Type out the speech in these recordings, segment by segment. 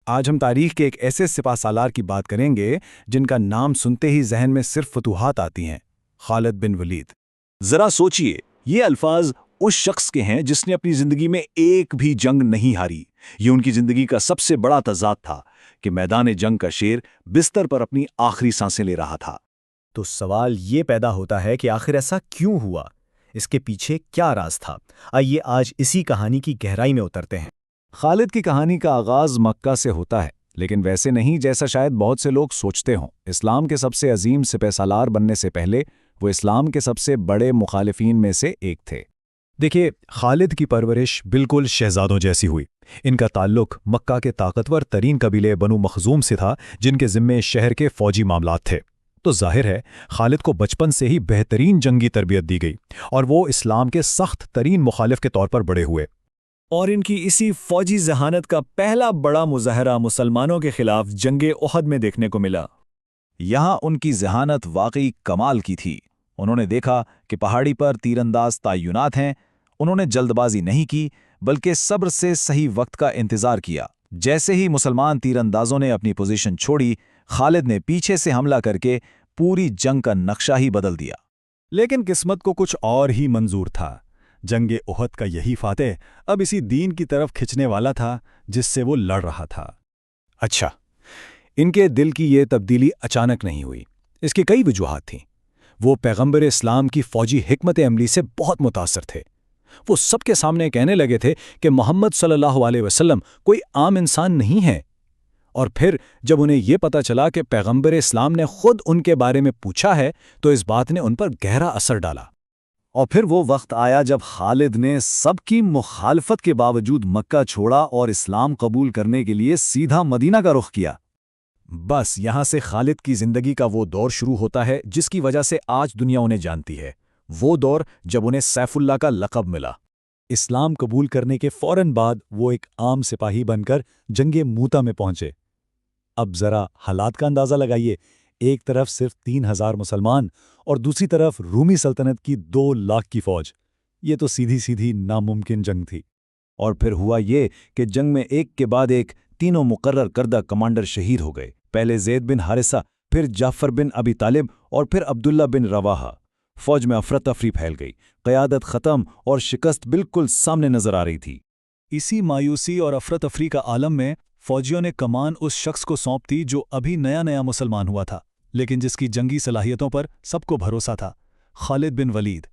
آج ہم تاریخ کے ایک ایسے سپہ سالار کی بات کریں گے جن کا نام سنتے ہی ذہن میں صرف فتوحات آتی ہیں، خالد بن ولید۔ ذرا سوچئے، یہ الفاظ اس شخص کے ہیں جس نے اپنی زندگی میں ایک بھی جنگ نہیں ہاری۔ یہ ان کی زندگی کا سب سے بڑا تضاد تھا کہ میدان جنگ کا شیر بستر پر اپنی آخری سانسیں لے رہا تھا۔ تو سوال یہ پیدا ہوتا ہے کہ آخر ایسا کیوں ہوا؟ اس کے پیچھے کیا راز تھا؟ آئیے آج اسی کہانی کی گہرائی میں اترتے ہیں۔ خالد کی کہانی کا آغاز مکہ سے ہوتا ہے، لیکن ویسے نہیں جیسا شاید بہت سے لوگ سوچتے ہوں۔ اسلام کے سب سے عظیم سپہ سالار بننے سے پہلے وہ اسلام کے سب سے بڑے مخالفین میں سے ایک تھے۔ دیکھیے، خالد کی پرورش بالکل شہزادوں جیسی ہوئی۔ ان کا تعلق مکہ کے طاقتور ترین قبیلے بنو مخزوم سے تھا، جن کے ذمے شہر کے فوجی معاملات تھے۔ تو ظاہر ہے خالد کو بچپن سے ہی بہترین جنگی تربیت دی گئی اور وہ اسلام کے سخت ترین مخالف کے طور پر بڑے ہوئے۔ اور ان کی اسی فوجی ذہانت کا پہلا بڑا مظاہرہ مسلمانوں کے خلاف جنگ احد میں دیکھنے کو ملا۔ یہاں ان کی ذہانت واقعی کمال کی تھی۔ انہوں نے دیکھا کہ پہاڑی پر تیر انداز تعینات ہیں۔ انہوں نے جلد بازی نہیں کی، بلکہ صبر سے صحیح وقت کا انتظار کیا۔ جیسے ہی مسلمان تیر اندازوں نے اپنی پوزیشن چھوڑی، خالد نے پیچھے سے حملہ کر کے پوری جنگ کا نقشہ ہی بدل دیا۔ لیکن قسمت کو کچھ اور ہی منظور تھا۔ جنگ احد کا یہی فاتح اب اسی دین کی طرف کھنچنے والا تھا جس سے وہ لڑ رہا تھا۔ اچھا، ان کے دل کی یہ تبدیلی اچانک نہیں ہوئی۔ اس کی کئی وجوہات تھیں۔ وہ پیغمبر اسلام کی فوجی حکمت عملی سے بہت متاثر تھے۔ وہ سب کے سامنے کہنے لگے تھے کہ محمد صلی اللہ علیہ وسلم کوئی عام انسان نہیں ہے، اور پھر جب انہیں یہ پتا چلا کہ پیغمبر اسلام نے خود ان کے بارے میں پوچھا ہے تو اس بات نے ان پر گہرا اثر ڈالا۔ اور پھر وہ وقت آیا جب خالد نے سب کی مخالفت کے باوجود مکہ چھوڑا اور اسلام قبول کرنے کے لیے سیدھا مدینہ کا رخ کیا۔ بس یہاں سے خالد کی زندگی کا وہ دور شروع ہوتا ہے جس کی وجہ سے آج دنیا انہیں جانتی ہے۔ وہ دور جب انہیں سیف اللہ کا لقب ملا۔ اسلام قبول کرنے کے فوراً بعد وہ ایک عام سپاہی بن کر جنگ موتا میں پہنچے۔ اب ذرا حالات کا اندازہ لگائیے، ایک طرف صرف 3000 مسلمان اور دوسری طرف رومی سلطنت کی 2 لاکھ کی فوج۔ یہ تو سیدھی ناممکن جنگ تھی۔ اور پھر ہوا یہ کہ جنگ میں ایک کے بعد ایک تینوں مقرر کردہ کمانڈر شہید ہو گئے۔ پہلے زید بن حارثہ، پھر جعفر بن ابی طالب اور پھر عبداللہ بن رواحہ۔ فوج میں افراتفری پھیل گئی، قیادت ختم اور شکست بالکل سامنے نظر آ رہی تھی۔ اسی مایوسی اور افراتفری کا عالم میں فوجیوں نے کمان اس شخص کو سونپ دی جو ابھی نیا مسلمان ہوا تھا، لیکن جس کی جنگی صلاحیتوں پر سب کو بھروسہ تھا، خالد بن ولید۔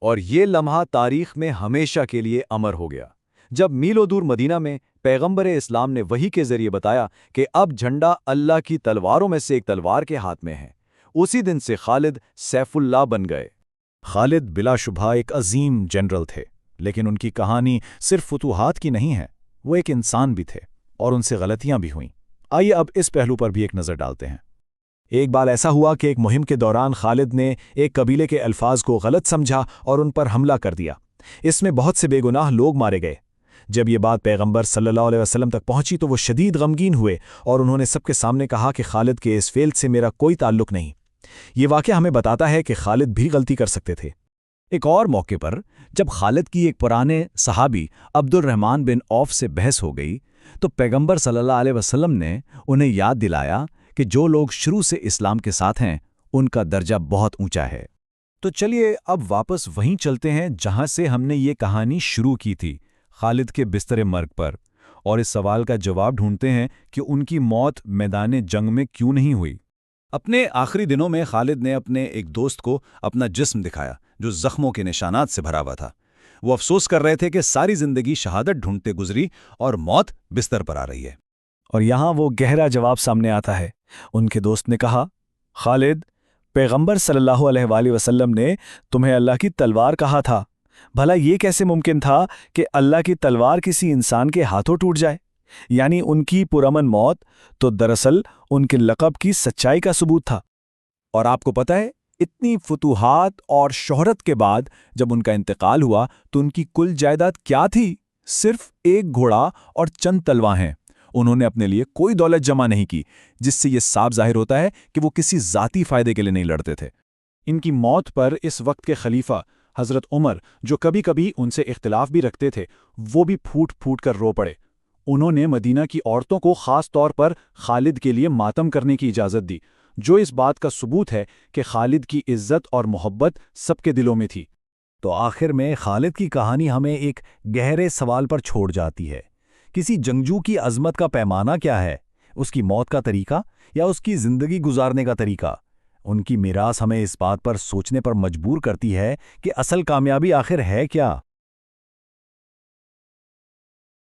اور یہ لمحہ تاریخ میں ہمیشہ کے لیے امر ہو گیا، جب میلوں دور مدینہ میں پیغمبر اسلام نے وحی کے ذریعے بتایا کہ اب جھنڈا اللہ کی تلواروں میں سے ایک تلوار کے ہاتھ میں ہے۔ اسی دن سے خالد سیف اللہ بن گئے۔ خالد بلا شبہ ایک عظیم جنرل تھے، لیکن ان کی کہانی صرف فتوحات کی نہیں ہے، وہ ایک انسان بھی تھے اور ان سے غلطیاں بھی ہوئیں۔ آئیے اب اس پہلو پر بھی ایک نظر ڈالتے ہیں۔ ایک بار ایسا ہوا کہ ایک مہم کے دوران خالد نے ایک قبیلے کے الفاظ کو غلط سمجھا اور ان پر حملہ کر دیا۔ اس میں بہت سے بے گناہ لوگ مارے گئے۔ جب یہ بات پیغمبر صلی اللہ علیہ وسلم تک پہنچی تو وہ شدید غمگین ہوئے اور انہوں نے سب کے سامنے کہا کہ خالد کے اس فعل سے میرا کوئی تعلق نہیں۔ یہ واقعہ ہمیں بتاتا ہے کہ خالد بھی غلطی کر سکتے تھے۔ ایک اور موقع پر جب خالد کی ایک پرانے صحابی عبد الرحمن بن عوف سے بحث ہو گئی تو پیغمبر صلی اللہ علیہ وسلم نے انہیں یاد دلایا کہ جو لوگ شروع سے اسلام کے ساتھ ہیں ان کا درجہ بہت اونچا ہے۔ تو چلیے اب واپس وہیں چلتے ہیں جہاں سے ہم نے یہ کہانی شروع کی تھی، خالد کے بستر مرگ پر، اور اس سوال کا جواب ڈھونڈتے ہیں کہ ان کی موت میدان جنگ میں کیوں نہیں ہوئی۔ اپنے آخری دنوں میں خالد نے اپنے ایک دوست کو اپنا جسم دکھایا جو زخموں کے نشانات سے بھرا ہوا تھا۔ وہ افسوس کر رہے تھے کہ ساری زندگی شہادت ڈھونڈتے گزری اور موت بستر پر آ رہی ہے۔ اور یہاں وہ گہرا جواب سامنے آتا ہے۔ ان کے دوست نے کہا، خالد، پیغمبر صلی اللہ علیہ وآلہ وسلم نے تمہیں اللہ کی تلوار کہا تھا۔ بھلا یہ کیسے ممکن تھا کہ اللہ کی تلوار کسی انسان کے ہاتھوں ٹوٹ جائے؟ یعنی ان کی پرامن موت تو دراصل ان کے لقب کی سچائی کا ثبوت تھا۔ اور آپ کو پتہ ہے، اتنی فتوحات اور شہرت کے بعد جب ان کا انتقال ہوا تو ان کی کل جائیداد کیا تھی؟ صرف ایک گھوڑا اور چند تلواریں۔ انہوں نے اپنے لیے کوئی دولت جمع نہیں کی، جس سے یہ صاف ظاہر ہوتا ہے کہ وہ کسی ذاتی فائدے کے لیے نہیں لڑتے تھے۔ ان کی موت پر اس وقت کے خلیفہ حضرت عمر، جو کبھی کبھی ان سے اختلاف بھی رکھتے تھے، وہ بھی پھوٹ کر رو پڑے۔ انہوں نے مدینہ کی عورتوں کو خاص طور پر خالد کے لیے ماتم کرنے کی اجازت دی، جو اس بات کا ثبوت ہے کہ خالد کی عزت اور محبت سب کے دلوں میں تھی۔ تو آخر میں خالد کی کہانی ہمیں ایک گہرے سوال پر چھوڑ جاتی ہے۔ کسی جنگجو کی عظمت کا پیمانہ کیا ہے؟ اس کی موت کا طریقہ یا اس کی زندگی گزارنے کا طریقہ؟ ان کی میراث ہمیں اس بات پر سوچنے پر مجبور کرتی ہے کہ اصل کامیابی آخر ہے کیا؟